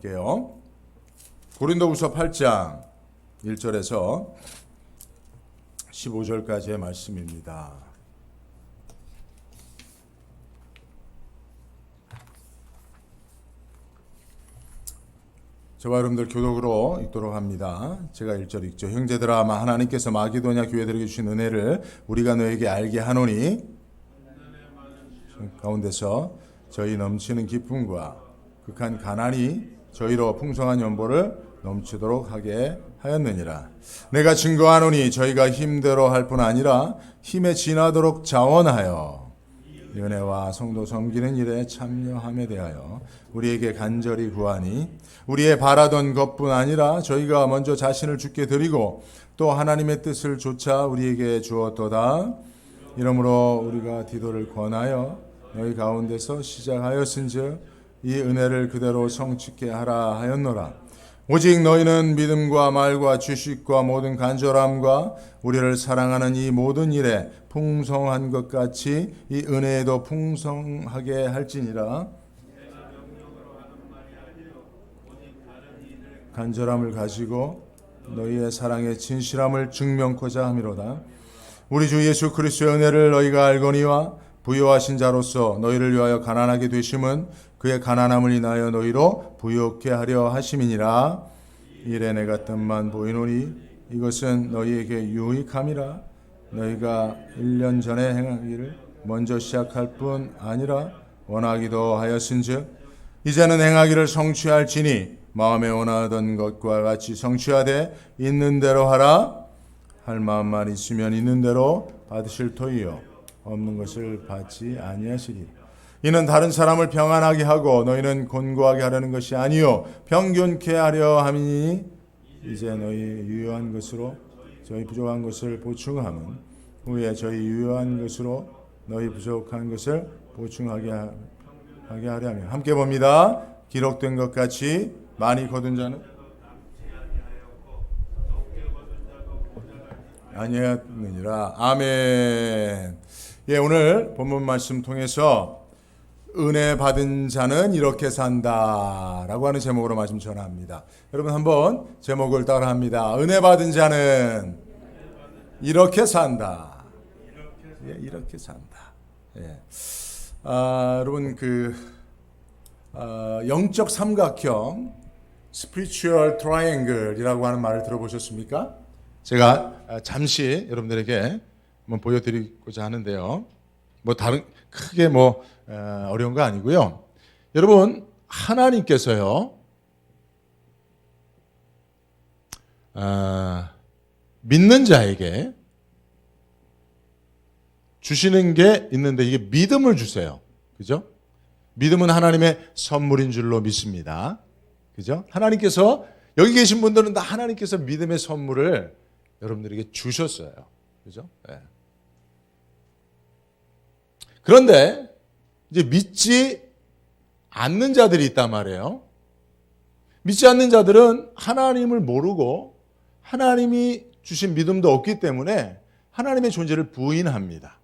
게요. 고린도후서 8장 1절에서 15절까지의 말씀입니다. 저와 여러분들 교독으로 읽도록 합니다. 제가 1절 읽죠. 형제들아, 하나님께서 마게도냐 교회들에게 주신 은혜를 우리가 너에게 알게 하노니 가운데서 저희 넘치는 기쁨과 극한 가난이 저희로 풍성한 연보를 넘치도록 하게 하였느니라. 내가 증거하노니 저희가 힘대로 할 뿐 아니라 힘에 지나도록 자원하여 이 은혜와 성도 섬기는 일에 참여함에 대하여 우리에게 간절히 구하니 우리의 바라던 것뿐 아니라 저희가 먼저 자신을 주께 드리고 또 하나님의 뜻을 조차 우리에게 주었도다. 이러므로 우리가 디도를 권하여 너희 가운데서 시작하였은즉 이 은혜를 그대로 성취케 하라 하였노라. 오직 너희는 믿음과 말과 지식과 모든 간절함과 우리를 사랑하는 이 모든 일에 풍성한 것 같이 이 은혜에도 풍성하게 할지니라. 간절함을 가지고 너희의 사랑의 진실함을 증명코자 함이로다. 우리 주 예수 그리스도의 은혜를 너희가 알거니와 부요하신 자로서 너희를 위하여 가난하게 되심은 그의 가난함을 인하여 너희로 부요케 하려 하심이니라. 이래 내가 뜻만 보이노니 이것은 너희에게 유익함이라. 너희가 1년 전에 행하기를 먼저 시작할 뿐 아니라 원하기도 하였은즉 이제는 행하기를 성취할지니 마음에 원하던 것과 같이 성취하되 있는 대로 하라. 할 마음만 있으면 있는 대로 받으실 터이요 없는 것을 받지 아니하시리. 이는 다른 사람을 평안하게 하고 너희는 곤고하게 하려는 것이 아니요 평균케 하려 함이니 이제 너희 유효한 것으로 저희 부족한 것을 보충함은 후에 저희 유효한 것으로 너희 부족한 것을 보충하게 하려면 함께 봅니다. 기록된 것 같이 많이 거둔 자는 아니었느니라. 아멘. 예, 오늘 본문 말씀 통해서 은혜 받은 자는 이렇게 산다라고 하는 제목으로 말씀 전합니다. 여러분 한번 제목을 따라합니다. 은혜 받은 자는 이렇게 산다. 예, 이렇게 산다. 예. 여러분 영적 삼각형 spiritual triangle이라고 하는 말을 들어보셨습니까? 제가 잠시 여러분들에게 한번 보여드리고자 하는데요. 크게 어려운 거 아니고요. 여러분, 하나님께서요, 믿는 자에게 주시는 게 있는데 이게 믿음을 주세요. 그죠? 믿음은 하나님의 선물인 줄로 믿습니다. 그죠? 하나님께서, 여기 계신 분들은 다 하나님께서 믿음의 선물을 여러분들에게 주셨어요. 그죠? 네. 그런데 이제 믿지 않는 자들이 있단 말이에요. 믿지 않는 자들은 하나님을 모르고 하나님이 주신 믿음도 없기 때문에 하나님의 존재를 부인합니다.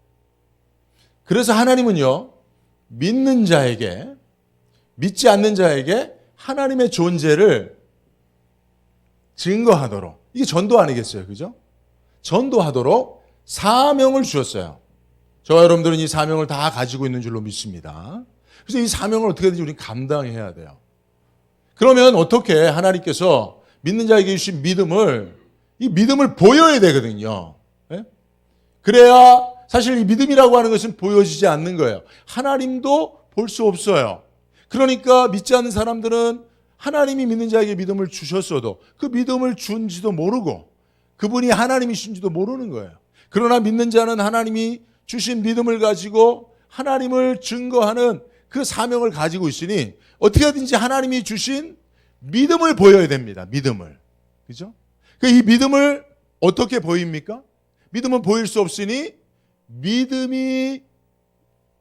그래서 하나님은요, 믿는 자에게, 믿지 않는 자에게 하나님의 존재를 증거하도록, 이게 전도 아니겠어요? 그죠? 전도하도록 사명을 주셨어요. 저와 여러분들은 이 사명을 다 가지고 있는 줄로 믿습니다. 그래서 이 사명을 어떻게든지 우리는 감당해야 돼요. 그러면 어떻게 하나님께서 믿는 자에게 주신 이 믿음을 보여야 되거든요. 네? 그래야 사실 이 믿음이라고 하는 것은 보여지지 않는 거예요. 하나님도 볼 수 없어요. 그러니까 믿지 않는 사람들은 하나님이 믿는 자에게 믿음을 주셨어도 그 믿음을 준지도 모르고 그분이 하나님이신지도 모르는 거예요. 그러나 믿는 자는 하나님이 주신 믿음을 가지고 하나님을 증거하는 그 사명을 가지고 있으니 어떻게든지 하나님이 주신 믿음을 보여야 됩니다. 믿음을. 그죠? 이 믿음을 어떻게 보입니까? 믿음은 보일 수 없으니 믿음이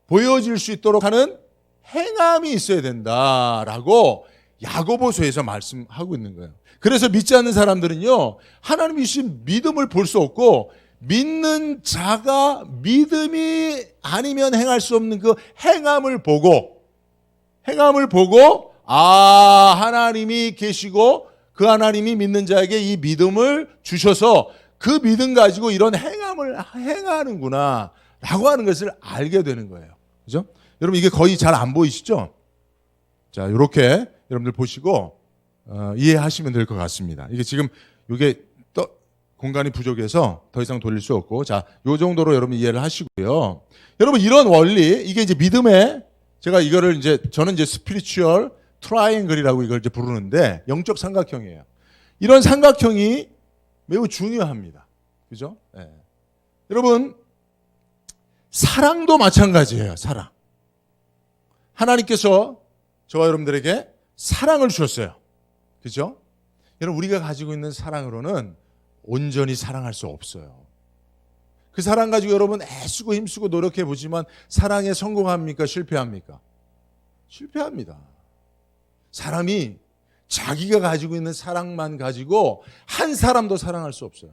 보여질 수 있도록 하는 행함이 있어야 된다라고 야고보서에서 말씀하고 있는 거예요. 그래서 믿지 않는 사람들은요, 하나님이 주신 믿음을 볼 수 없고 믿는 자가 믿음이 아니면 행할 수 없는 그 행함을 보고 하나님이 계시고 그 하나님이 믿는 자에게 이 믿음을 주셔서 그 믿음 가지고 이런 행함을 행하는구나 라고 하는 것을 알게 되는 거예요. 그죠? 여러분 이게 거의 잘 안 보이시죠? 자, 이렇게 여러분들 보시고 이해하시면 될 것 같습니다. 이게 지금 이게 공간이 부족해서 더 이상 돌릴 수 없고, 자, 요 정도로 여러분 이해를 하시고요. 여러분 이런 원리, 이게 이제 믿음의, 제가 이거를 이제 저는 이제 스피리추얼 트라이앵글이라고 이걸 이제 부르는데 영적 삼각형이에요. 이런 삼각형이 매우 중요합니다. 그죠? 네. 여러분 사랑도 마찬가지예요. 사랑. 하나님께서 저와 여러분들에게 사랑을 주셨어요. 그죠? 여러분 우리가 가지고 있는 사랑으로는 온전히 사랑할 수 없어요. 그 사랑 가지고 여러분 애쓰고 힘쓰고 노력해 보지만 사랑에 성공합니까? 실패합니까? 실패합니다. 사람이 자기가 가지고 있는 사랑만 가지고 한 사람도 사랑할 수 없어요.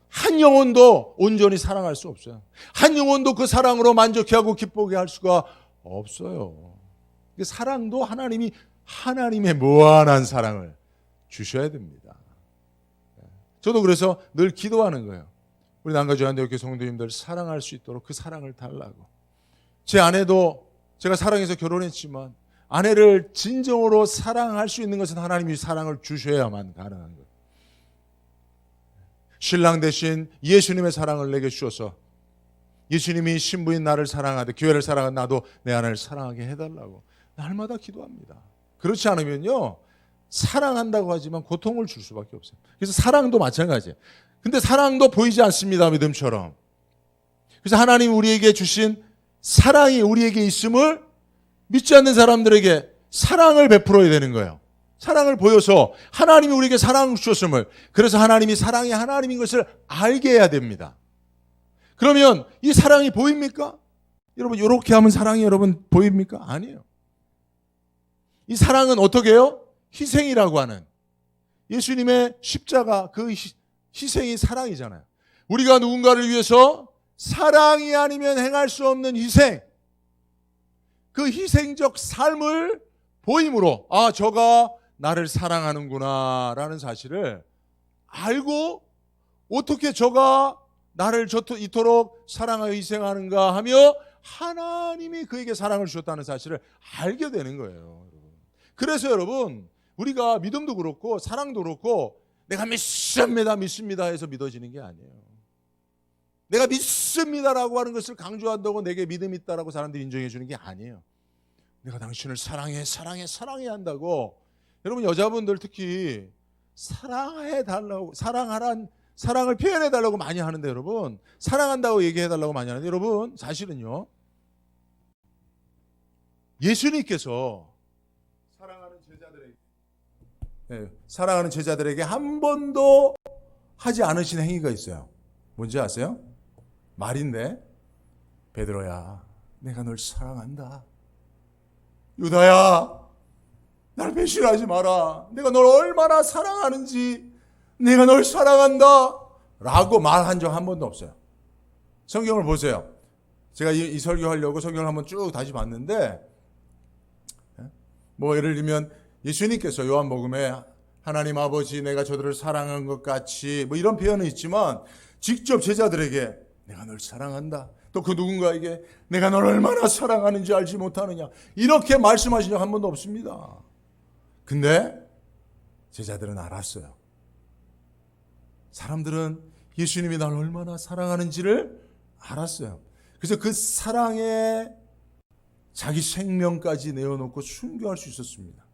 한 영혼도 온전히 사랑할 수 없어요. 한 영혼도 그 사랑으로 만족해하고 기쁘게 할 수가 없어요. 사랑도 하나님이 하나님의 무한한 사랑을 주셔야 됩니다. 저도 그래서 늘 기도하는 거예요. 우리 남가주한대학교 성도님들 사랑할 수 있도록 그 사랑을 달라고. 제 아내도 제가 사랑해서 결혼했지만 아내를 진정으로 사랑할 수 있는 것은 하나님이 사랑을 주셔야만 가능한 거예요. 신랑 대신 예수님의 사랑을 내게 주셔서 예수님이 신부인 나를 사랑하듯 교회를 사랑한 나도 내 아내를 사랑하게 해달라고 날마다 기도합니다. 그렇지 않으면요, 사랑한다고 하지만 고통을 줄 수밖에 없어요. 그래서 사랑도 마찬가지예요. 근데 사랑도 보이지 않습니다. 믿음처럼. 그래서 하나님 우리에게 주신 사랑이 우리에게 있음을 믿지 않는 사람들에게 사랑을 베풀어야 되는 거예요. 사랑을 보여서 하나님이 우리에게 사랑을 주셨음을, 그래서 하나님이 사랑이 하나님인 것을 알게 해야 됩니다. 그러면 이 사랑이 보입니까? 여러분 이렇게 하면 사랑이 여러분 보입니까? 아니에요. 이 사랑은 어떻게 해요? 희생이라고 하는 예수님의 십자가, 그 희생이 사랑이잖아요. 우리가 누군가를 위해서 사랑이 아니면 행할 수 없는 희생, 그 희생적 삶을 보임으로 저가 나를 사랑하는구나 라는 사실을 알고 어떻게 저가 나를 이토록 사랑하여 희생하는가 하며 하나님이 그에게 사랑을 주셨다는 사실을 알게 되는 거예요. 그래서 여러분 우리가 믿음도 그렇고 사랑도 그렇고 내가 믿습니다 해서 믿어지는 게 아니에요. 내가 믿습니다라고 하는 것을 강조한다고 내게 믿음이 있다라고 사람들이 인정해 주는 게 아니에요. 내가 당신을 사랑해 한다고. 여러분 여자분들 특히 사랑해 달라고, 사랑을 표현해 달라고 많이 하는데, 여러분 사랑한다고 얘기해 달라고 많이 하는데, 여러분 사실은요, 예수님께서 사랑하는 제자들에게 한 번도 하지 않으신 행위가 있어요. 뭔지 아세요? 말인데, 베드로야 내가 널 사랑한다. 유다야 날 배신하지 마라. 내가 널 얼마나 사랑하는지, 내가 널 사랑한다 라고 말한 적 한 번도 없어요. 성경을 보세요. 제가 이 설교하려고 성경을 한번 쭉 다시 봤는데, 뭐 예를 들면 예수님께서 요한복음에 하나님 아버지 내가 저들을 사랑한 것 같이 뭐 이런 표현은 있지만, 직접 제자들에게 내가 널 사랑한다, 또 그 누군가에게 내가 널 얼마나 사랑하는지 알지 못하느냐, 이렇게 말씀하신 적 한 번도 없습니다. 근데 제자들은 알았어요. 사람들은 예수님이 날 얼마나 사랑하는지를 알았어요. 그래서 그 사랑에 자기 생명까지 내어놓고 순교할 수 있었습니다.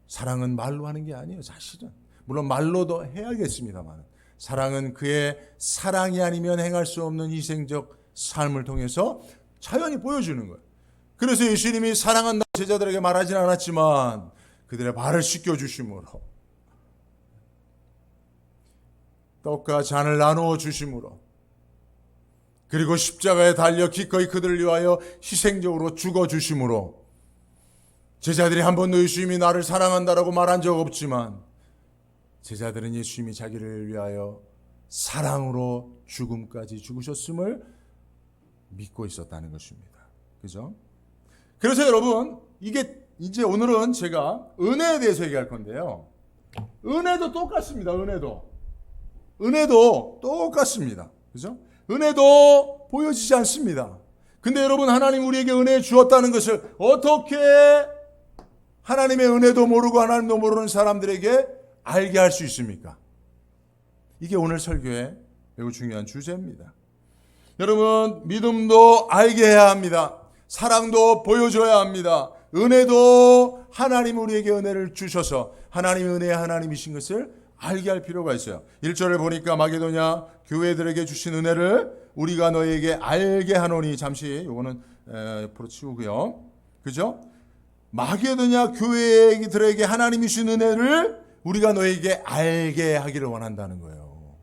사랑은 말로 하는 게 아니에요. 사실은 물론 말로도 해야겠습니다만, 사랑은 그의 사랑이 아니면 행할 수 없는 희생적 삶을 통해서 자연히 보여주는 거예요. 그래서 예수님이 사랑한다 제자들에게 말하진 않았지만 그들의 발을 씻겨주심으로, 떡과 잔을 나누어 주심으로, 그리고 십자가에 달려 기꺼이 그들을 위하여 희생적으로 죽어주심으로, 제자들이 한 번도 예수님이 나를 사랑한다라고 말한 적 없지만 제자들은 예수님이 자기를 위하여 사랑으로 죽음까지 죽으셨음을 믿고 있었다는 것입니다. 그죠? 그래서 여러분, 이게 이제 오늘은 제가 은혜에 대해서 얘기할 건데요. 은혜도 똑같습니다. 은혜도 똑같습니다. 그죠? 은혜도 보여지지 않습니다. 근데 여러분, 하나님 우리에게 은혜 주었다는 것을 어떻게 하나님의 은혜도 모르고 하나님도 모르는 사람들에게 알게 할 수 있습니까? 이게 오늘 설교의 매우 중요한 주제입니다. 여러분, 믿음도 알게 해야 합니다. 사랑도 보여줘야 합니다. 은혜도 하나님 우리에게 은혜를 주셔서 하나님의 은혜의 하나님이신 것을 알게 할 필요가 있어요. 1절을 보니까 마게도냐 교회들에게 주신 은혜를 우리가 너에게 알게 하노니, 잠시 요거는 옆으로 치우고요. 그죠? 마게도냐 교회들에게 하나님이 주신 은혜를 우리가 너에게 알게 하기를 원한다는 거예요.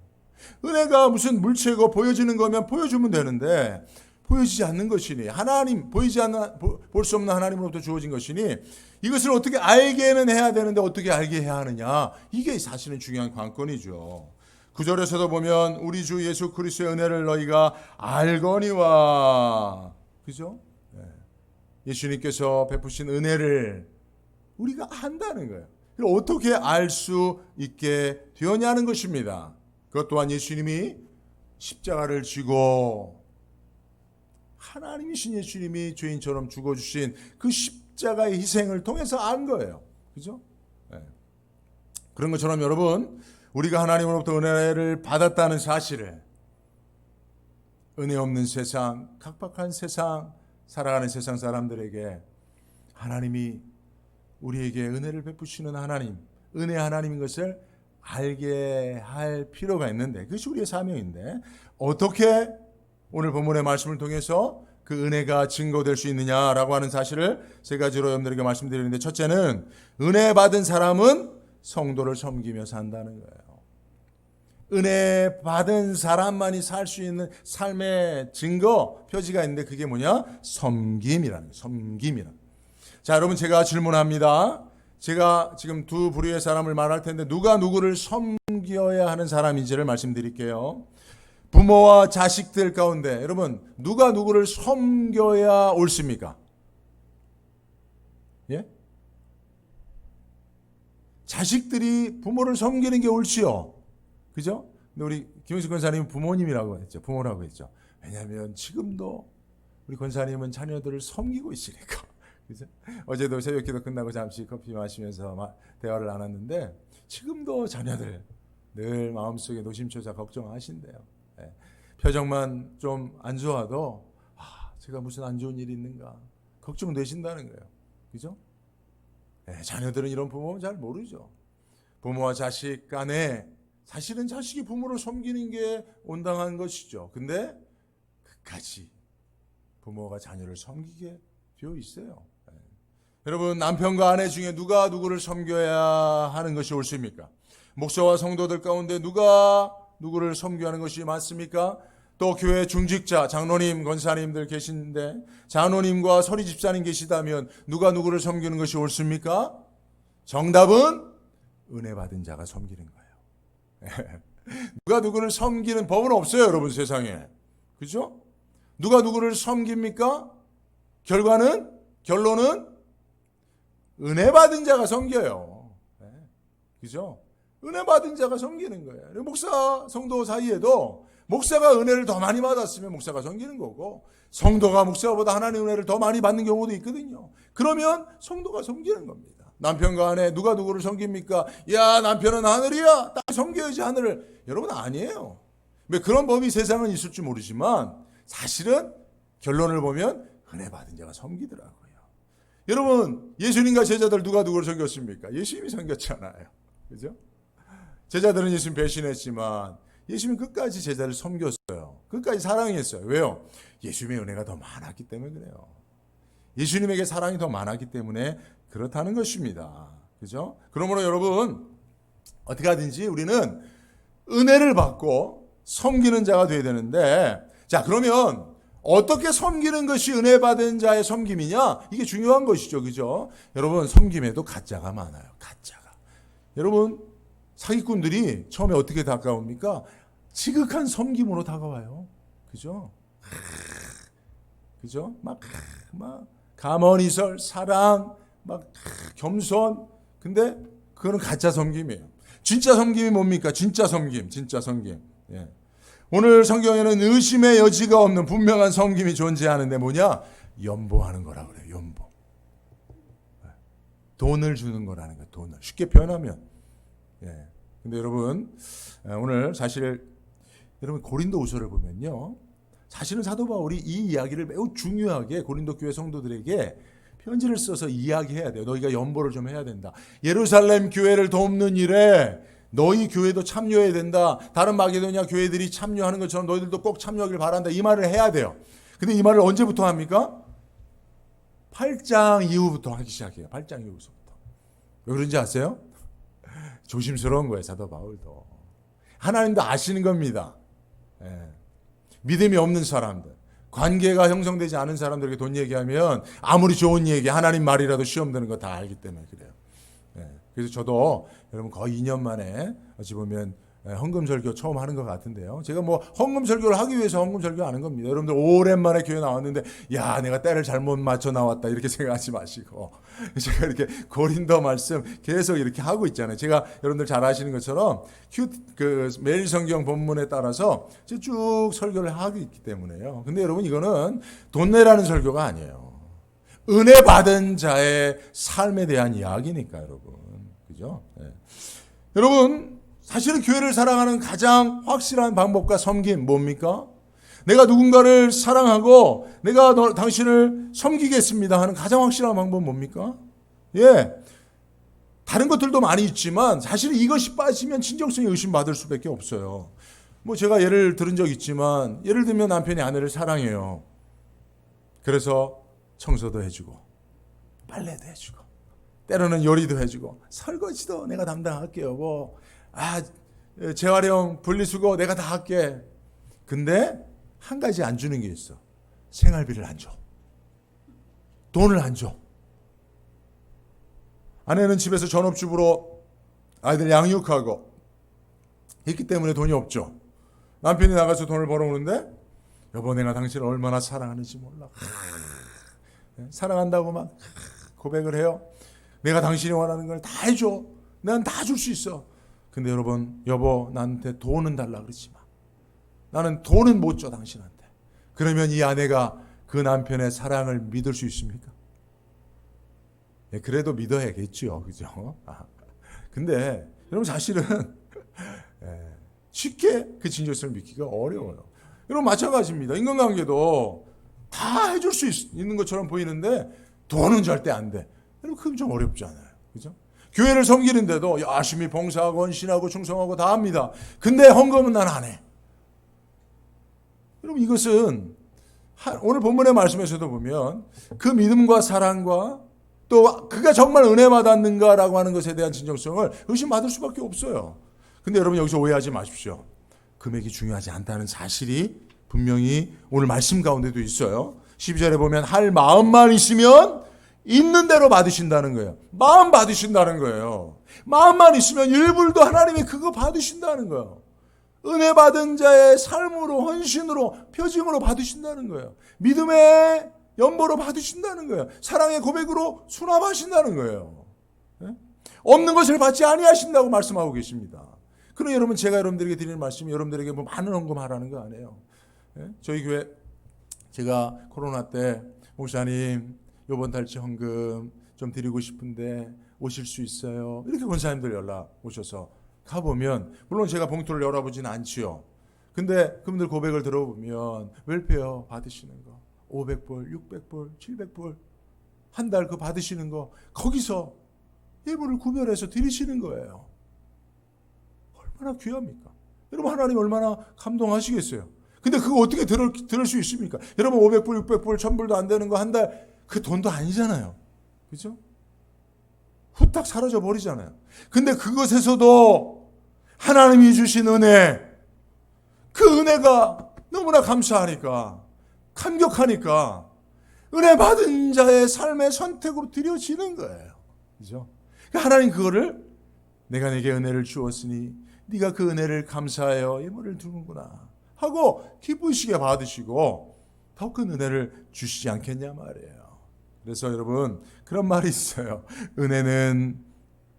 은혜가 무슨 물체고 보여지는 거면 보여주면 되는데 보여지지 않는 것이니, 하나님 볼 수 없는 하나님으로부터 주어진 것이니 이것을 어떻게 알게는 해야 되는데 어떻게 알게 해야 하느냐, 이게 사실은 중요한 관건이죠. 9절에서도 보면 우리 주 예수 그리스도의 은혜를 너희가 알거니와, 그죠? 예수님께서 베푸신 은혜를 우리가 안다는 거예요. 그럼 어떻게 알 수 있게 되었냐는 것입니다. 그것 또한 예수님이 십자가를 지고 하나님이신 예수님이 죄인처럼 죽어주신 그 십자가의 희생을 통해서 안 거예요. 그죠? 그런 것처럼 여러분, 우리가 하나님으로부터 은혜를 받았다는 사실을 은혜 없는 세상, 각박한 세상, 살아가는 세상 사람들에게 하나님이 우리에게 은혜를 베푸시는 하나님, 은혜 하나님인 것을 알게 할 필요가 있는데, 그것이 우리의 사명인데 어떻게 오늘 본문의 말씀을 통해서 그 은혜가 증거될 수 있느냐라고 하는 사실을 세 가지로 여러분들에게 말씀드리는데, 첫째는 은혜 받은 사람은 성도를 섬기며 산다는 거예요. 은혜 받은 사람만이 살 수 있는 삶의 증거, 표지가 있는데 그게 뭐냐? 섬김이라는 거예요. 섬김이라는. 자, 여러분, 제가 질문합니다. 제가 지금 두 부류의 사람을 말할 텐데 누가 누구를 섬겨야 하는 사람인지를 말씀드릴게요. 부모와 자식들 가운데 여러분, 누가 누구를 섬겨야 옳습니까? 예? 자식들이 부모를 섬기는 게 옳지요. 그죠? 근데 우리 김영식 권사님은 부모님이라고 했죠. 부모라고 했죠. 왜냐하면 지금도 우리 권사님은 자녀들을 섬기고 있으니까. 그죠? 어제도 새벽기도 끝나고 잠시 커피 마시면서 대화를 나눴는데 지금도 자녀들 늘 마음속에 노심초사 걱정하신대요. 표정만 좀 안 좋아도 제가 무슨 안 좋은 일이 있는가 걱정되신다는 거예요. 그죠? 자녀들은 이런 부모는 잘 모르죠. 부모와 자식 간에 사실은 자식이 부모를 섬기는 게 온당한 것이죠. 근데 끝까지 부모가 자녀를 섬기게 되어 있어요. 여러분, 남편과 아내 중에 누가 누구를 섬겨야 하는 것이 옳습니까? 목사와 성도들 가운데 누가 누구를 섬겨야 하는 것이 맞습니까? 또 교회 중직자, 장로님, 권사님들 계신데 장로님과 서리 집사님 계시다면 누가 누구를 섬기는 것이 옳습니까? 정답은 은혜 받은 자가 섬기는 거예요. 누가 누구를 섬기는 법은 없어요, 여러분, 세상에. 그죠? 누가 누구를 섬깁니까? 결론은 은혜 받은 자가 섬겨요. 그죠? 은혜 받은 자가 섬기는 거예요. 목사, 성도 사이에도 목사가 은혜를 더 많이 받았으면 목사가 섬기는 거고, 성도가 목사보다 하나님의 은혜를 더 많이 받는 경우도 있거든요. 그러면 성도가 섬기는 겁니다. 남편과 아내 누가 누구를 섬깁니까? 야, 남편은 하늘이야, 딱 섬겨야지 하늘을. 여러분, 아니에요. 왜 그런 법이 세상은 있을지 모르지만 사실은 결론을 보면 은혜 받은 자가 섬기더라고요. 여러분, 예수님과 제자들 누가 누구를 섬겼습니까? 예수님이 섬겼잖아요. 그죠? 제자들은 예수님 배신했지만 예수님은 끝까지 제자를 섬겼어요. 끝까지 사랑했어요. 왜요? 예수님의 은혜가 더 많았기 때문에 그래요. 예수님에게 사랑이 더 많았기 때문에 그렇다는 것입니다. 그죠? 그러므로 여러분, 어떻게 하든지 우리는 은혜를 받고 섬기는 자가 되어야 되는데, 자, 그러면 어떻게 섬기는 것이 은혜 받은 자의 섬김이냐? 이게 중요한 것이죠. 그죠? 여러분, 섬김에도 가짜가 많아요. 가짜가. 여러분, 사기꾼들이 처음에 어떻게 다가옵니까? 지극한 섬김으로 다가와요. 그죠? 그죠? 막 가머니설, 사랑, 막 겸손. 근데 그거는 가짜 섬김이에요. 진짜 섬김이 뭡니까? 진짜 섬김, 진짜 섬김. 예. 오늘 성경에는 의심의 여지가 없는 분명한 섬김이 존재하는데 뭐냐? 연보하는 거라 그래요. 연보. 돈을 주는 거라는 거예요. 돈을. 쉽게 표현하면. 예. 근데 여러분, 오늘 사실 여러분 고린도후서를 보면요. 사실은 사도 바울이 이 이야기를 매우 중요하게 고린도 교회 성도들에게 편지를 써서 이야기해야 돼요. 너희가 연보를 좀 해야 된다. 예루살렘 교회를 돕는 일에 너희 교회도 참여해야 된다. 다른 마게도냐 교회들이 참여하는 것처럼 너희들도 꼭 참여하길 바란다. 이 말을 해야 돼요. 근데 이 말을 언제부터 합니까? 8장 이후부터 하기 시작해요. 8장 이후부터. 왜 그런지 아세요? 조심스러운 거예요. 사도 바울도. 하나님도 아시는 겁니다. 예. 믿음이 없는 사람들, 관계가 형성되지 않은 사람들에게 돈 얘기하면 아무리 좋은 얘기, 하나님 말이라도 시험 드는 거 다 알기 때문에 그래요. 예. 그래서 저도 여러분 거의 2년 만에 어찌 보면 헌금 설교 처음 하는 것 같은데요. 제가 뭐 헌금 설교를 하기 위해서 헌금 설교 하는 겁니다. 여러분들 오랜만에 교회 나왔는데 야 내가 때를 잘못 맞춰 나왔다 이렇게 생각하지 마시고 제가 이렇게 고린도 말씀 계속 이렇게 하고 있잖아요. 제가 여러분들 잘 아시는 것처럼 매일 성경 본문에 따라서 쭉 설교를 하고 있기 때문에요. 근데 여러분 이거는 돈 내라는 설교가 아니에요. 은혜 받은 자의 삶에 대한 이야기니까 여러분. 그죠? 네. 여러분 사실은 교회를 사랑하는 가장 확실한 방법과 섬김 뭡니까? 내가 누군가를 사랑하고 내가 당신을 섬기겠습니다 하는 가장 확실한 방법은 뭡니까? 예, 다른 것들도 많이 있지만 사실 이것이 빠지면 진정성이 의심받을 수밖에 없어요. 뭐 제가 예를 들은 적 있지만 예를 들면 남편이 아내를 사랑해요. 그래서 청소도 해주고 빨래도 해주고 때로는 요리도 해주고 설거지도 내가 담당할게요. 뭐 재활용 분리수거 내가 다 할게. 근데 한 가지 안 주는 게 있어. 생활비를 안 줘. 돈을 안 줘. 아내는 집에서 전업주부로 아이들 양육하고 있기 때문에 돈이 없죠. 남편이 나가서 돈을 벌어오는데 여보 내가 당신을 얼마나 사랑하는지 몰라. 사랑한다고 막 고백을 해요. 내가 당신이 원하는 걸 다 해줘. 난 다 줄 수 있어. 근데 여러분, 여보 나한테 돈은 달라 그러지 마. 나는 돈은 못 줘 당신한테. 그러면 이 아내가 그 남편의 사랑을 믿을 수 있습니까? 예, 그래도 믿어야겠죠. 그죠? 근데 여러분 사실은 쉽게 그 진정성을 믿기가 어려워요. 여러분 마찬가지입니다. 인간관계도 다 해줄 수 있는 것처럼 보이는데 돈은 절대 안 돼. 여러분 그건 좀 어렵잖아요. 그죠? 교회를 섬기는데도 열심히 봉사하고 헌신하고 충성하고 다 합니다. 근데 헌금은 난 안 해. 여러분 이것은 오늘 본문의 말씀에서도 보면 그 믿음과 사랑과 또 그가 정말 은혜 받았는가라고 하는 것에 대한 진정성을 의심받을 수밖에 없어요. 근데 여러분 여기서 오해하지 마십시오. 금액이 중요하지 않다는 사실이 분명히 오늘 말씀 가운데도 있어요. 12절에 보면 할 마음만 있으면 있는 대로 받으신다는 거예요. 마음 받으신다는 거예요. 마음만 있으면 일불도 하나님이 그거 받으신다는 거예요. 은혜 받은 자의 삶으로 헌신으로 표징으로 받으신다는 거예요. 믿음의 연보로 받으신다는 거예요. 사랑의 고백으로 수납하신다는 거예요. 없는 것을 받지 아니하신다고 말씀하고 계십니다. 그럼 여러분 제가 여러분들에게 드리는 말씀이 여러분들에게 뭐 많은 헌금하라는 거 아니에요. 저희 교회 제가 코로나 때 목사님 이번 달치 헌금 좀 드리고 싶은데 오실 수 있어요? 이렇게 권사님들 연락 오셔서 가보면 물론 제가 봉투를 열어보지는 않지요. 근데 그분들 고백을 들어보면 웰페어 받으시는 거 500불, 600불, 700불 한 달 그 받으시는 거 거기서 예물을 구별해서 드리시는 거예요. 얼마나 귀합니까? 여러분 하나님 얼마나 감동하시겠어요? 근데 그거 어떻게 들을 수 있습니까? 여러분 500불, 600불, 1000불도 안 되는 거 한 달 그 돈도 아니잖아요. 그죠? 후딱 사라져 버리잖아요. 근데 그것에서도 하나님이 주신 은혜, 그 은혜가 너무나 감사하니까, 감격하니까 은혜 받은 자의 삶의 선택으로 드려지는 거예요. 그죠? 하나님 그거를 내가 내게 은혜를 주었으니 네가 그 은혜를 감사하여 예물을 두는구나 하고 기쁘시게 받으시고 더 큰 은혜를 주시지 않겠냐 말이에요. 그래서 여러분 그런 말이 있어요. 은혜는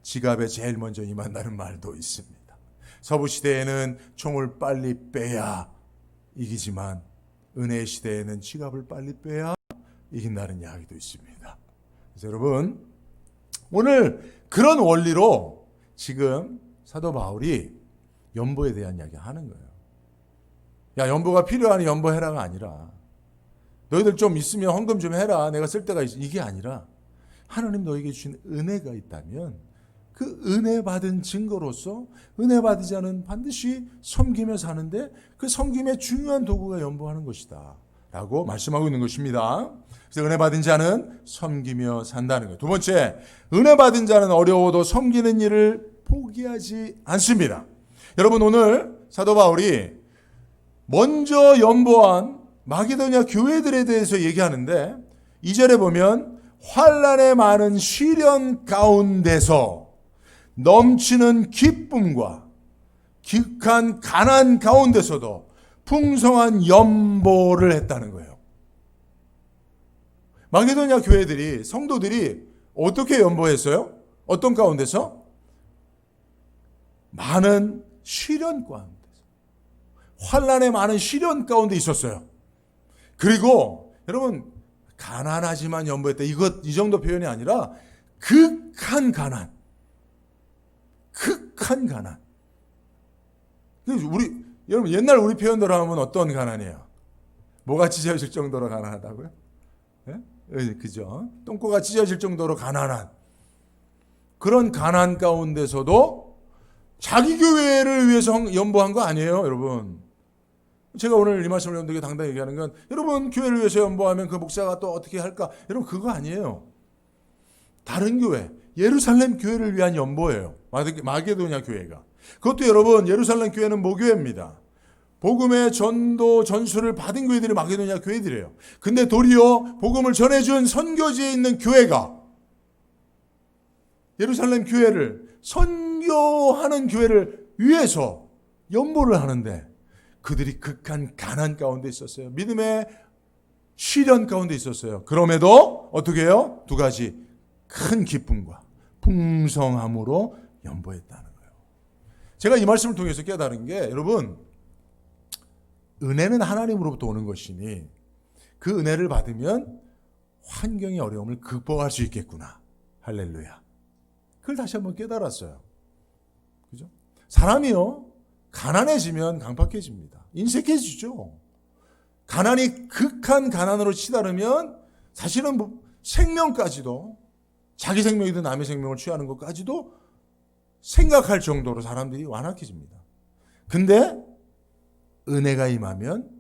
지갑에 제일 먼저 임한다는 말도 있습니다. 서부 시대에는 총을 빨리 빼야 이기지만 은혜의 시대에는 지갑을 빨리 빼야 이긴다는 이야기도 있습니다. 그래서 여러분 오늘 그런 원리로 지금 사도 바울이 연보에 대한 이야기 하는 거예요. 야, 연보가 필요하니 연보해라가 아니라 너희들 좀 있으면 헌금 좀 해라. 내가 쓸 때가 있어. 이게 아니라 하나님 너에게 주신 은혜가 있다면 그 은혜 받은 증거로서 은혜 받은 자는 반드시 섬기며 사는데 그 섬김의 중요한 도구가 연보하는 것이다 라고 말씀하고 있는 것입니다. 그래서 은혜 받은 자는 섬기며 산다는 거예요. 두 번째, 은혜 받은 자는 어려워도 섬기는 일을 포기하지 않습니다. 여러분 오늘 사도 바울이 먼저 연보한 마게도냐 교회들에 대해서 얘기하는데 2절에 보면 환난의 많은 시련 가운데서 넘치는 기쁨과 극한 가난 가운데서도 풍성한 연보를 했다는 거예요. 마게도냐 교회들이 성도들이 어떻게 연보했어요? 어떤 가운데서? 많은 시련 가운데서. 환난의 많은 시련 가운데 있었어요. 그리고 여러분 가난하지만 연보했다. 이 정도 표현이 아니라 극한 가난. 극한 가난. 여러분 옛날 우리 표현대로 하면 어떤 가난이에요? 뭐가 찢어질 정도로 가난하다고요? 네? 그죠? 똥꼬가 찢어질 정도로 가난한 그런 가난 가운데서도 자기 교회를 위해서 연보한 거 아니에요, 여러분. 제가 오늘 이 말씀을 여러분들에게 당당히 얘기하는 건 여러분 교회를 위해서 연보하면 그 목사가 또 어떻게 할까? 여러분 그거 아니에요. 다른 교회, 예루살렘 교회를 위한 연보예요. 마게도냐 교회가. 그것도 여러분 예루살렘 교회는 모교회입니다. 복음의 전도 전수를 받은 교회들이 마게도냐 교회들이에요. 근데 도리어 복음을 전해준 선교지에 있는 교회가 예루살렘 교회를 선교하는 교회를 위해서 연보를 하는데 그들이 극한 가난 가운데 있었어요. 믿음의 시련 가운데 있었어요. 그럼에도 어떻게 해요? 두 가지 큰 기쁨과 풍성함으로 연보했다는 거예요. 제가 이 말씀을 통해서 깨달은 게 여러분 은혜는 하나님으로부터 오는 것이니 그 은혜를 받으면 환경의 어려움을 극복할 수 있겠구나. 할렐루야. 그걸 다시 한번 깨달았어요. 그죠? 사람이요 가난해지면 강팍해집니다. 인색해지죠. 가난이 극한 가난으로 치달으면 사실은 생명까지도 자기 생명이든 남의 생명을 취하는 것까지도 생각할 정도로 사람들이 완악해집니다. 근데 은혜가 임하면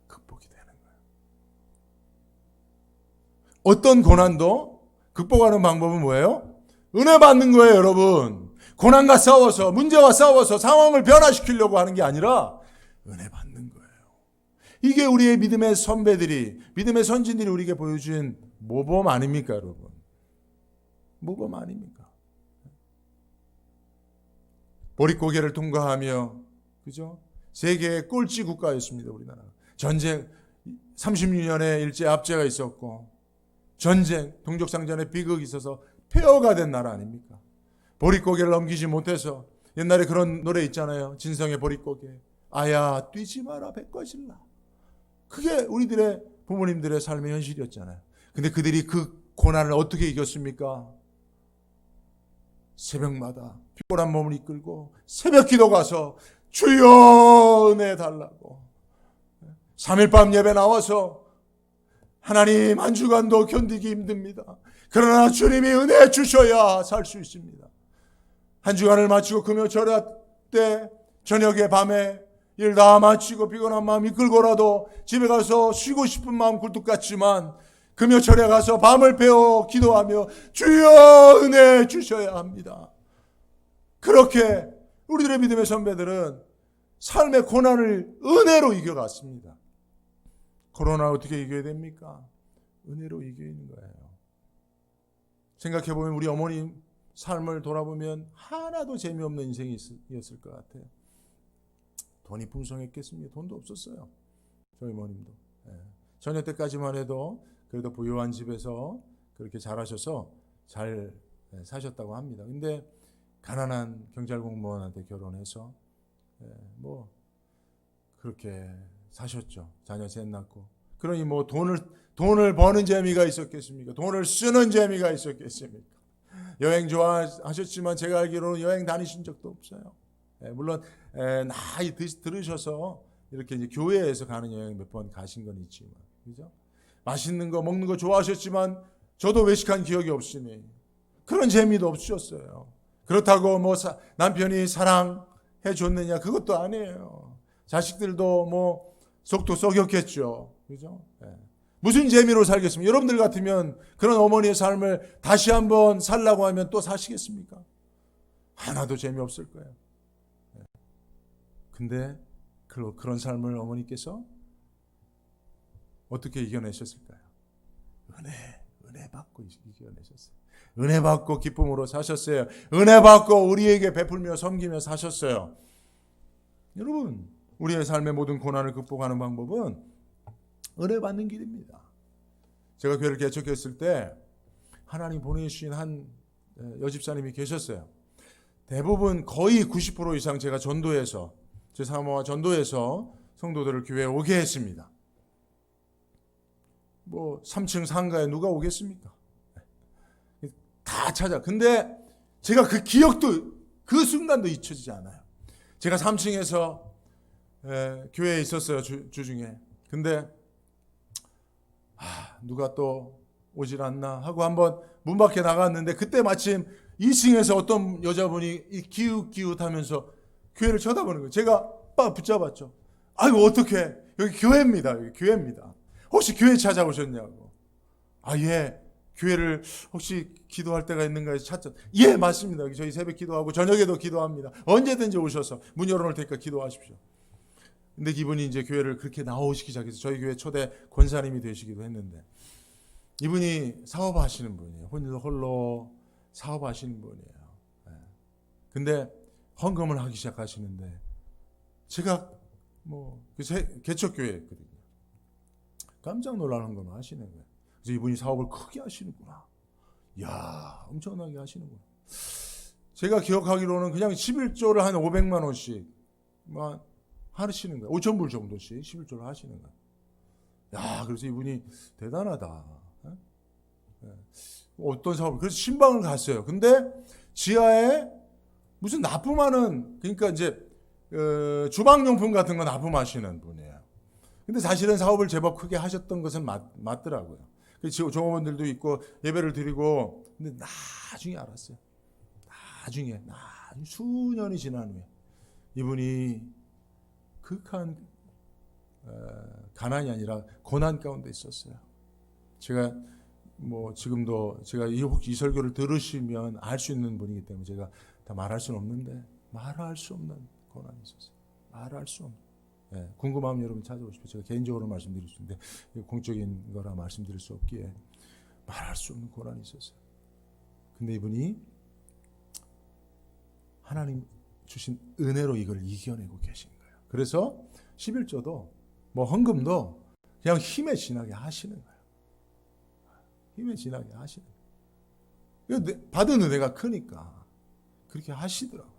극복이 되는 거예요. 어떤 고난도 극복하는 방법은 뭐예요? 은혜 받는 거예요, 여러분. 고난과 싸워서, 문제와 싸워서 상황을 변화시키려고 하는 게 아니라 은혜 받는 거예요. 이게 우리의 믿음의 선배들이, 믿음의 선진들이 우리에게 보여준 모범 아닙니까, 여러분? 모범 아닙니까? 보릿고개를 통과하며, 그죠? 세계의 꼴찌 국가였습니다, 우리나라. 전쟁, 36년의 일제 압제가 있었고, 전쟁, 동족상전의 비극이 있어서 폐허가 된 나라 아닙니까? 보릿고개를 넘기지 못해서 옛날에 그런 노래 있잖아요. 진성의 보릿고개. 아야 뛰지 마라 배꺼질라. 그게 우리들의 부모님들의 삶의 현실이었잖아요. 근데 그들이 그 고난을 어떻게 이겼습니까? 새벽마다 피곤한 몸을 이끌고 새벽 기도 가서 주여 은혜 달라고 3일 밤 예배 나와서 하나님 한 주간도 견디기 힘듭니다. 그러나 주님이 은혜 주셔야 살 수 있습니다. 한 주간을 마치고 금요철야 때 저녁에 밤에 일 다 마치고 피곤한 마음 이끌고라도 집에 가서 쉬고 싶은 마음 굴뚝 같지만 금요철에 가서 밤을 배워 기도하며 주여 은혜 주셔야 합니다. 그렇게 우리들의 믿음의 선배들은 삶의 고난을 은혜로 이겨갔습니다. 코로나 어떻게 이겨야 됩니까? 은혜로 이기는 거예요. 생각해보면 우리 어머님 삶을 돌아보면 하나도 재미없는 인생이었을 것 같아요. 돈이 풍성했겠습니다. 돈도 없었어요. 저희 어머님도. 전혀 때까지만 해도 그래도 부유한 집에서 그렇게 잘하셔서 잘 사셨다고 합니다. 근데 가난한 경찰 공무원한테 결혼해서 뭐 그렇게 사셨죠. 자녀 셋 낳고. 그러니 뭐 돈을 버는 재미가 있었겠습니까? 돈을 쓰는 재미가 있었겠습니까? 여행 좋아하셨지만 제가 알기로는 여행 다니신 적도 없어요. 물론 나이 들으셔서 이렇게 이제 교회에서 가는 여행 몇 번 가신 건 있지만, 그죠? 맛있는 거 먹는 거 좋아하셨지만 저도 외식한 기억이 없으니 그런 재미도 없으셨어요. 그렇다고 뭐 남편이 사랑해 줬느냐, 그것도 아니에요. 자식들도 뭐 속도 썩였겠죠. 그죠? 무슨 재미로 살겠습니까? 여러분들 같으면 그런 어머니의 삶을 다시 한번 살라고 하면 또 사시겠습니까? 하나도 재미없을 거예요. 근데 그런 삶을 어머니께서 어떻게 이겨내셨을까요? 은혜 받고 이겨내셨어요. 은혜 받고 기쁨으로 사셨어요. 은혜 받고 우리에게 베풀며 섬기며 사셨어요. 여러분, 우리의 삶의 모든 고난을 극복하는 방법은 은혜 받는 길입니다. 제가 교회를 개척했을 때 하나님 보내주신 한 여집사님이 계셨어요. 대부분 거의 90% 이상 제가 전도해서, 제 사모와 전도해서 성도들을 교회에 오게 했습니다. 뭐 3층 상가에 누가 오겠습니까? 다 찾아. 근데 제가 그 기억도, 그 순간도 잊혀지지 않아요. 제가 3층에서 교회에 있었어요. 주중에. 근데 누가 또 오질 않나 하고 한번 문 밖에 나갔는데, 그때 마침 2층에서 어떤 여자분이 기웃기웃하면서 교회를 쳐다보는 거예요. 제가 빡 붙잡았죠. 아이고 어떡해, 여기 교회입니다. 여기 교회입니다. 혹시 교회 찾아오셨냐고. 예, 교회를 혹시 기도할 때가 있는가 해서 찾죠. 예, 맞습니다. 저희 새벽 기도하고 저녁에도 기도합니다. 언제든지 오셔서 문 열어놓을 테니까 기도하십시오. 근데 이분이 이제 교회를 그렇게 나오시기 시작해서 저희 교회 초대 권사님이 되시기도 했는데, 이분이 사업하시는 분이에요. 홀로 사업하시는 분이에요. 근데 헌금을 하기 시작하시는데, 제가 뭐 개척교회였거든요. 깜짝 놀라는 건 하시는 거예요. 그래서 이분이 사업을 크게 하시는구나. 이야, 엄청나게 하시는구나. 제가 기억하기로는 그냥 11조를 한 500만 원씩 하시는 거예요. 5천 불 정도씩 11조를 하시는 거예요. 야, 그래서 이분이 대단하다. 어떤 사업을, 그래서 신방을 갔어요. 근데 지하에 무슨 납품하는, 그러니까 이제 주방용품 같은 거 납품하시는 분이에요. 근데 사실은 사업을 제법 크게 하셨던 것은 맞더라고요. 그래서 종업원들도 있고 예배를 드리고, 근데 나중에 알았어요. 나중에 수년이 지난 후에 이분이 극한 가난이 아니라 고난 가운데 있었어요. 제가 뭐 지금도 제가 이 설교를 들으시면 알 수 있는 분이기 때문에 제가 다 말할 수는 없는데, 말할 수 없는 고난이 있었어요. 말할 수 없는. 궁금하면 여러분 찾아오십시오. 제가 개인적으로 말씀드릴 수 있는데 공적인 거라 말씀드릴 수 없기에 말할 수 없는 고난이 있었어요. 근데 이분이 하나님 주신 은혜로 이걸 이겨내고 계신 거예요. 그래서 11조도 뭐 헌금도 그냥 힘에 지나게 하시는 거예요. 힘에 지나게 하시는 거예요. 받은 은혜가 크니까 그렇게 하시더라고요.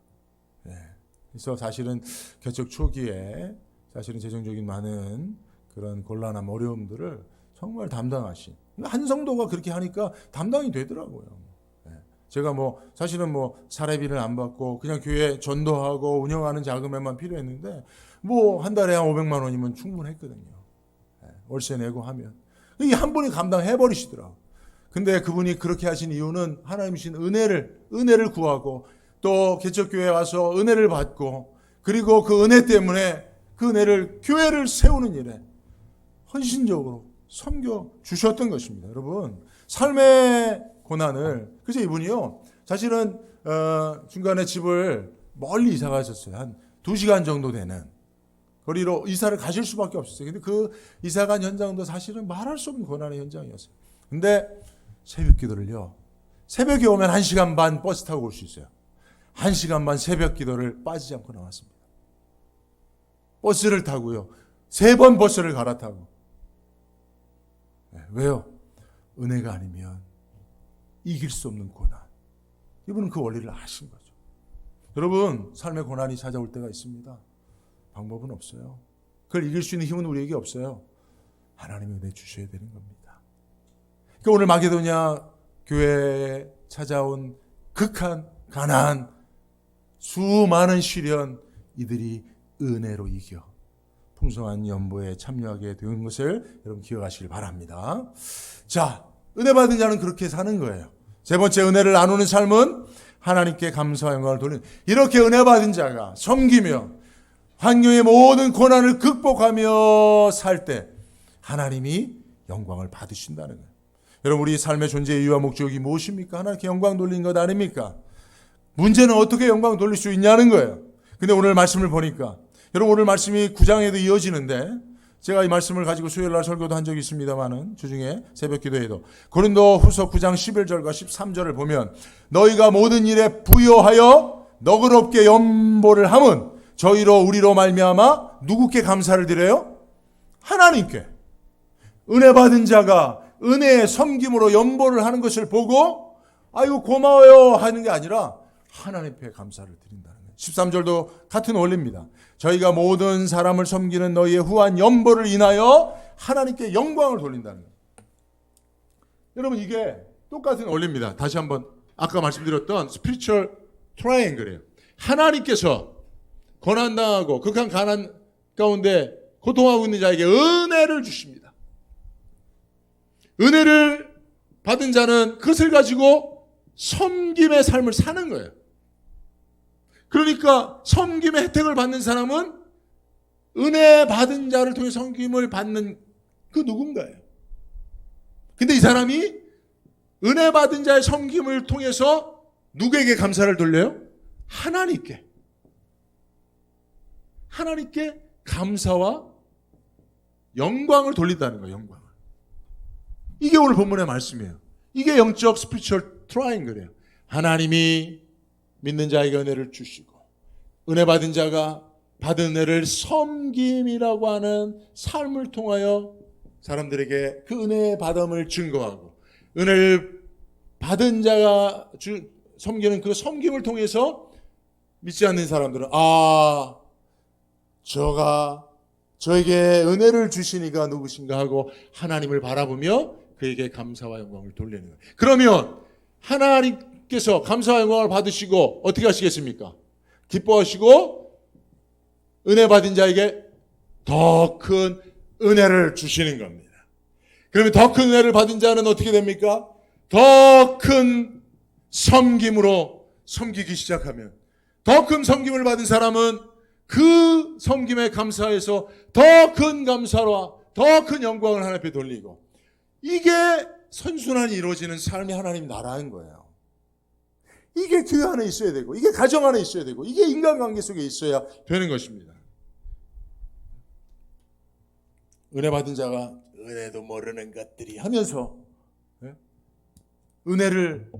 그래서 사실은 개척 초기에 사실은 재정적인 많은 그런 곤란함, 어려움들을 정말 담당하신, 한 성도가 그렇게 하니까 담당이 되더라고요. 제가 뭐 사실은 뭐 사례비를 안 받고 그냥 교회 전도하고 운영하는 자금에만 필요했는데, 뭐 한 달에 한 500만 원이면 충분했거든요. 월세 내고 하면 이 한 분이 감당해 버리시더라고요. 근데 그분이 그렇게 하신 이유는 하나님 주신 은혜를 구하고, 또 개척교회에 와서 은혜를 받고, 그리고 그 은혜 때문에 그 은혜를, 교회를 세우는 일에 헌신적으로 섬겨 주셨던 것입니다. 여러분, 삶의 고난을, 그래서 이분이요, 사실은 중간에 집을 멀리 이사 가셨어요. 한 2시간 정도 되는 거리로 이사를 가실 수밖에 없었어요. 근데 그 이사 간 현장도 사실은 말할 수 없는 고난의 현장이었어요. 근데 새벽 기도를요, 새벽에 오면 1시간 반 버스 타고 올 수 있어요. 1시간 반 새벽 기도를 빠지지 않고 나왔습니다. 버스를 타고요, 3번 버스를 갈아타고. 왜요? 은혜가 아니면 이길 수 없는 고난. 이분은 그 원리를 아신 거죠. 여러분, 삶의 고난이 찾아올 때가 있습니다. 방법은 없어요. 그걸 이길 수 있는 힘은 우리에게 없어요. 하나님이 은혜 주셔야 되는 겁니다. 그러니까 오늘 마게도냐 교회에 찾아온 극한 가난, 수많은 시련, 이들이 은혜로 이겨 풍성한 연보에 참여하게 된 것을 여러분 기억하시길 바랍니다. 자, 은혜 받은 자는 그렇게 사는 거예요. 세 번째, 은혜를 나누는 삶은 하나님께 감사와 영광을 돌리는, 이렇게 은혜 받은 자가 섬기며 환경의 모든 고난을 극복하며 살 때 하나님이 영광을 받으신다는 거예요. 여러분, 우리 삶의 존재의 이유와 목적이 무엇입니까? 하나님께 영광 돌리는 것 아닙니까? 문제는 어떻게 영광 돌릴 수 있냐는 거예요. 근데 오늘 말씀을 보니까, 여러분, 오늘 말씀이 9장에도 이어지는데, 제가 이 말씀을 가지고 수요일날 설교도 한 적이 있습니다만은, 주중에 새벽 기도에도 고린도 후서 9장 11절과 13절을 보면, 너희가 모든 일에 부여하여 너그럽게 연보를 함은 저희로 우리로 말미암아 누구께 감사를 드려요? 하나님께. 은혜 받은 자가 은혜의 섬김으로 연보를 하는 것을 보고 아이고 고마워요 하는 게 아니라 하나님께 감사를 드린다는 거예요. 13절도 같은 원리입니다. 저희가 모든 사람을 섬기는 너희의 후한 연보를 인하여 하나님께 영광을 돌린다는 거예요. 여러분, 이게 똑같은 원리입니다. 다시 한번 아까 말씀드렸던 스피리추얼 트라이앵글이에요. 하나님께서 고난당하고 극한 가난 가운데 고통하고 있는 자에게 은혜를 주십니다. 은혜를 받은 자는 그것을 가지고 섬김의 삶을 사는 거예요. 그러니까 섬김의 혜택을 받는 사람은 은혜 받은 자를 통해 섬김을 받는 그 누군가예요. 근데 이 사람이 은혜 받은 자의 섬김을 통해서 누구에게 감사를 돌려요? 하나님께. 하나님께 감사와 영광을 돌린다는 거예요. 영광을. 이게 오늘 본문의 말씀이에요. 이게 영적 스피리추얼 트라이앵글이에요. 하나님이 믿는 자에게 은혜를 주시고 은혜 받은 자가 받은 은혜를 섬김이라고 하는 삶을 통하여 사람들에게 그 은혜의 받음을 증거하고, 은혜를 받은 자가 섬기는 그 섬김을 통해서 믿지 않는 사람들은 저가 저에게 은혜를 주시니가 누구신가 하고 하나님을 바라보며 그에게 감사와 영광을 돌리는 거예요. 그러면 하나님께서 감사와 영광을 받으시고 어떻게 하시겠습니까? 기뻐하시고 은혜 받은 자에게 더 큰 은혜를 주시는 겁니다. 그러면 더 큰 은혜를 받은 자는 어떻게 됩니까? 더 큰 섬김으로 섬기기 시작하면, 더 큰 섬김을 받은 사람은 그 섬김에 감사해서 더 큰 감사와 더 큰 영광을 하나님 앞에 돌리고, 이게 선순환이 이루어지는 삶이 하나님 나라인 거예요. 이게 교회 안에 있어야 되고, 이게 가정 안에 있어야 되고, 이게 인간관계 속에 있어야 되는 것입니다. 은혜 받은 자가 은혜도 모르는 것들이 하면서 은혜를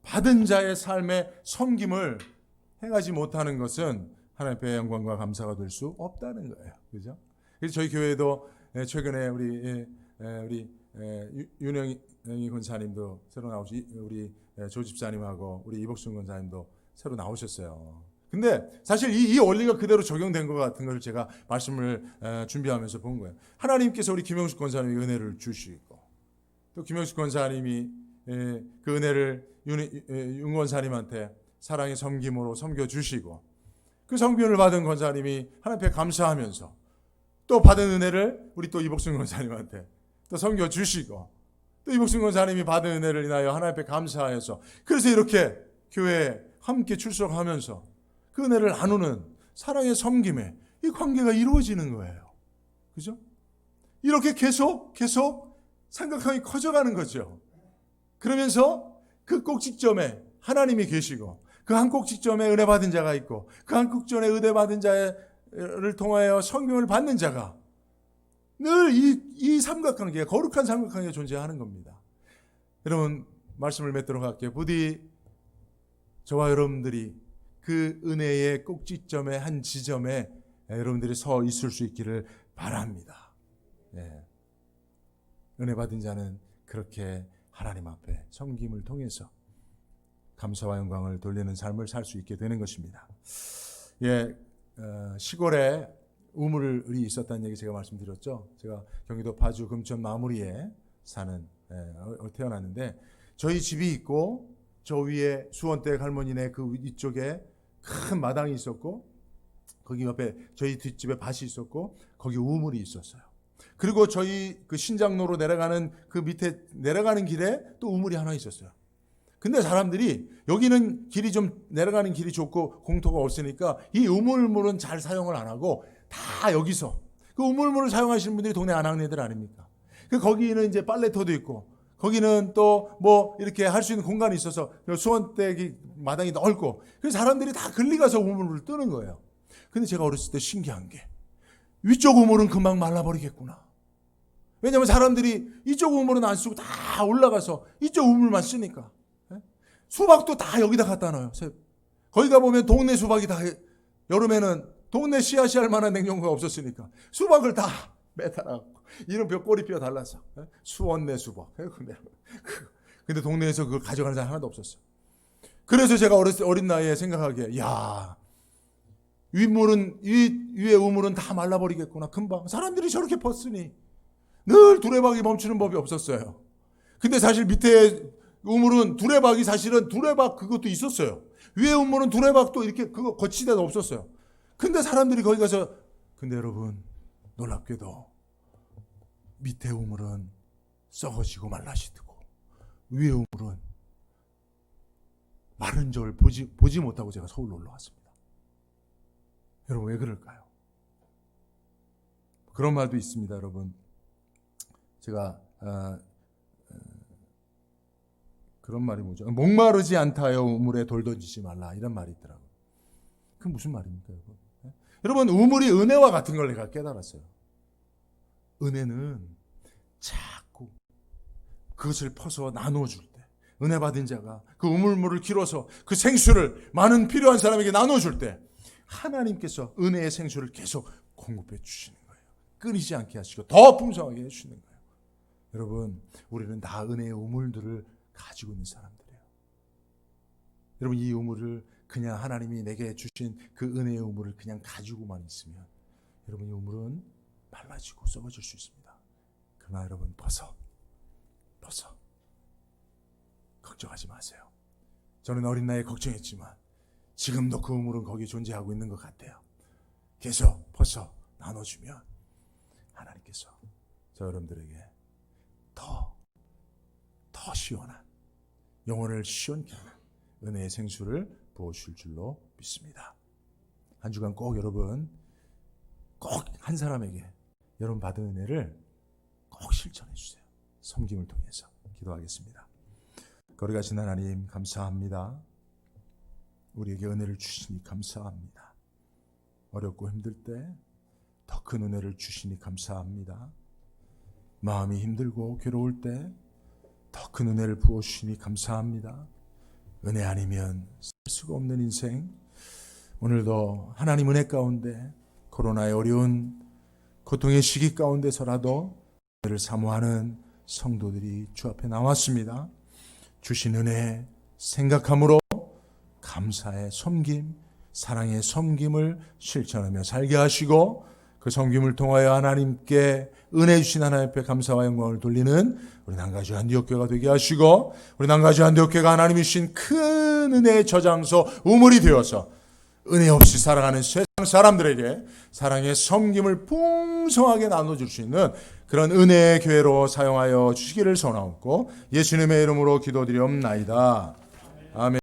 받은 자의 삶의 섬김을 행하지 못하는 것은 하나님 앞에 영광과 감사가 될 수 없다는 거예요. 그죠? 그래서 저희 교회도 최근에 우리 윤영희 권사님도 새로 나오시, 우리 조 집사님하고 우리 이복순 권사님도 새로 나오셨어요. 근데 사실 이 원리가 그대로 적용된 것 같은 걸 제가 말씀을 준비하면서 본 거예요. 하나님께서 우리 김영숙 권사님에게 은혜를 주시고, 또 김영숙 권사님이 그 은혜를 윤 권사님한테 사랑의 섬김으로 섬겨주시고, 그 섬김을 받은 권사님이 하나님 앞에 감사하면서 또 받은 은혜를 우리 또 이복순 권사님한테 또 섬겨주시고, 또 이복순 권사님이 받은 은혜를 인하여 하나님 앞에 감사해서, 그래서 이렇게 교회에 함께 출석하면서 그 은혜를 나누는 사랑의 섬김에 이 관계가 이루어지는 거예요. 그죠? 이렇게 계속 삼각형이 커져가는 거죠. 그러면서 그 꼭지점에 하나님이 계시고, 그 한 꼭지점에 은혜 받은 자가 있고, 그 한 꼭지점에 은혜 받은 자를 통하여 섬김을 받는 자가 늘 이 삼각관계가, 거룩한 삼각관계가 존재하는 겁니다. 여러분, 말씀을 맺도록 할게요. 부디 저와 여러분들이 그 은혜의 꼭지점의 한 지점에 여러분들이 서 있을 수 있기를 바랍니다. 은혜 받은 자는 그렇게 하나님 앞에 섬김을 통해서 감사와 영광을 돌리는 삶을 살 수 있게 되는 것입니다. 예, 시골에 우물이 있었다는 얘기 제가 말씀드렸죠. 제가 경기도 파주 금천 마무리에 사는 태어났는데 저희 집이 있고 저 위에 수원댁 할머니네 그 이쪽에 큰 마당이 있었고 거기 옆에 저희 뒷집에 밭이 있었고 거기 우물이 있었어요. 그리고 저희 그 신장로로 내려가는 그 밑에 내려가는 길에 또 우물이 하나 있었어요. 근데 사람들이 여기는 길이 좀 내려가는 길이 좋고 공터가 없으니까 이 우물물은 잘 사용을 안 하고 다 여기서 그 우물물을 사용하시는 분들이 동네 아낙네들 아닙니까? 거기는 이제 빨래터도 있고 거기는 또 뭐 이렇게 할 수 있는 공간이 있어서 수원댁이 마당이 넓고 그래서 사람들이 다 글리 가서 우물을 뜨는 거예요. 근데 제가 어렸을 때 신기한 게 위쪽 우물은 금방 말라버리겠구나. 왜냐하면 사람들이 이쪽 우물은 안 쓰고 다 올라가서 이쪽 우물만 쓰니까. 수박도 다 여기다 갖다 놔요. 거기 가보면 동네 수박이 다 여름에는 동네 씨앗이 할 만한 냉장고가 없었으니까 수박을 다 매달아갖고 이름표 꼬리뼈 달라서 수원내 수박. 근데 동네에서 그걸 가져가는 사람 하나도 없었어요. 그래서 제가 어린 나이에 생각하기에 야 위에 우물은 다 말라버리겠구나. 금방 사람들이 저렇게 벗으니 늘 두레박이 멈추는 법이 없었어요. 근데 사실 밑에 우물은 두레박이 사실은 두레박 그것도 있었어요. 위에 우물은 두레박도 이렇게 그거 거치대도 없었어요. 근데 사람들이 거기 가서 근데 여러분 놀랍게도 밑에 우물은 썩어지고 말라시고 위에 우물은 마른 절 보지 못하고 제가 서울로 올라왔습니다. 여러분 왜 그럴까요? 그런 말도 있습니다. 여러분 제가 그런 말이 뭐죠? 목마르지 않다여 우물에 돌 던지지 말라 이런 말이 있더라고요. 그 무슨 말입니까 여러분? 여러분 우물이 은혜와 같은 걸 내가 깨달았어요. 은혜는 자꾸 그것을 퍼서 나눠줄 때 은혜 받은 자가 그 우물물을 길어서 그 생수를 많은 필요한 사람에게 나눠줄 때 하나님께서 은혜의 생수를 계속 공급해 주시는 거예요. 끊이지 않게 하시고 더 풍성하게 해주시는 거예요. 여러분 우리는 다 은혜의 우물들을 가지고 있는 사람들이에요. 여러분 이 우물을 그냥 하나님이 내게 주신 그 은혜의 우물을 그냥 가지고만 있으면 여러분 이 우물은 말라지고 썩어질 수 있습니다. 그러나 여러분 벗어 걱정하지 마세요. 저는 어린 나이에 걱정했지만 지금도 그 우물은 거기 존재하고 있는 것 같아요. 계속 벗어 나눠주면 하나님께서 저 여러분들에게 더 시원한 영혼을 시원케 하는 은혜의 생수를 부어주실 줄로 믿습니다. 한 주간 꼭 여러분 꼭 한 사람에게 여러분 받은 은혜를 꼭 실천해 주세요. 섬김을 통해서 기도하겠습니다. 거리 가신 하나님 감사합니다. 우리에게 은혜를 주시니 감사합니다. 어렵고 힘들 때 더 큰 은혜를 주시니 감사합니다. 마음이 힘들고 괴로울 때 더 큰 은혜를 부어주시니 감사합니다. 은혜 아니면 살 수가 없는 인생, 오늘도 하나님 은혜 가운데 코로나의 어려운 고통의 시기 가운데서라도 은혜를 사모하는 성도들이 주 앞에 나왔습니다. 주신 은혜 생각함으로 감사의 섬김, 사랑의 섬김을 실천하며 살게 하시고 그 섬김을 통하여 하나님께 은혜 주신 하나님 앞에 감사와 영광을 돌리는 우리 남가주 안디옥교회가 되게 하시고 우리 남가주 안디옥교회가 하나님이 주신 큰 은혜의 저장소 우물이 되어서 은혜 없이 살아가는 세상 사람들에게 사랑의 섬김을 풍성하게 나눠줄 수 있는 그런 은혜의 교회로 사용하여 주시기를 소원하옵고 예수님의 이름으로 기도드리옵나이다. 아멘.